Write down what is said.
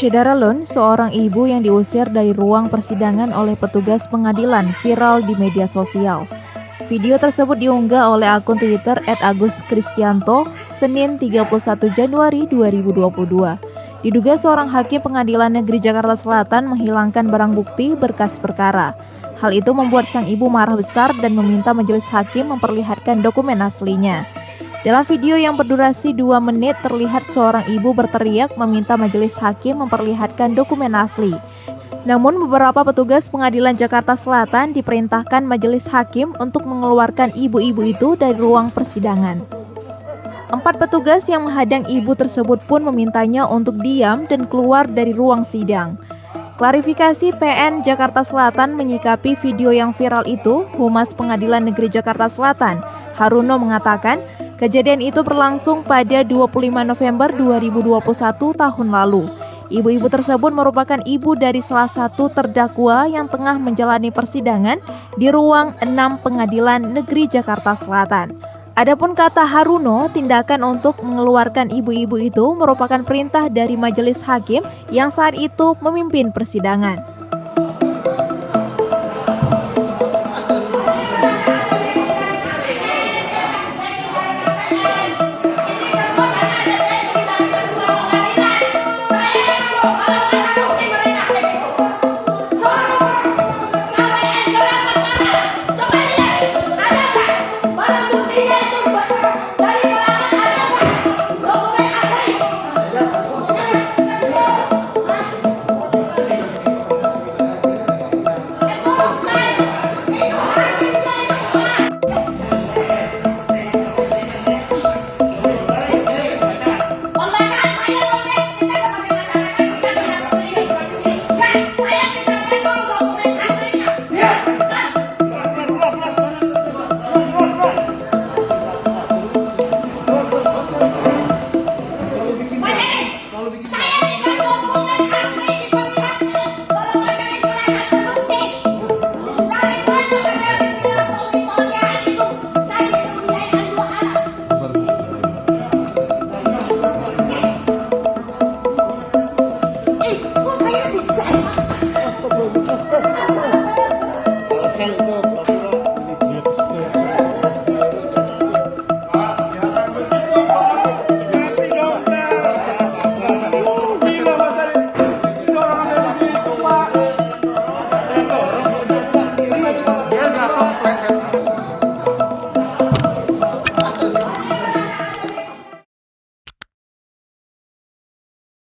Saudara Lun, seorang ibu yang diusir dari ruang persidangan oleh petugas pengadilan viral di media sosial. Video tersebut diunggah oleh akun Twitter @aguskrisyanto Senin 31 Januari 2022. Diduga seorang hakim pengadilan negeri Jakarta Selatan menghilangkan barang bukti berkas perkara. Hal itu membuat sang ibu marah besar dan meminta majelis hakim memperlihatkan dokumen aslinya. Dalam video yang berdurasi 2 menit terlihat seorang ibu berteriak meminta majelis hakim memperlihatkan dokumen asli. Namun beberapa petugas pengadilan Jakarta Selatan diperintahkan majelis hakim untuk mengeluarkan ibu-ibu itu dari ruang persidangan. 4 petugas yang menghadang ibu tersebut pun memintanya untuk diam dan keluar dari ruang sidang. Klarifikasi PN Jakarta Selatan menyikapi video yang viral itu, Humas Pengadilan Negeri Jakarta Selatan, Haruno mengatakan, kejadian itu berlangsung pada 25 November 2021 tahun lalu. Ibu-ibu tersebut merupakan ibu dari salah satu terdakwa yang tengah menjalani persidangan di ruang 6 Pengadilan Negeri Jakarta Selatan. Adapun kata Haruno, tindakan untuk mengeluarkan ibu-ibu itu merupakan perintah dari majelis hakim yang saat itu memimpin persidangan. Saya minta dokumen asli.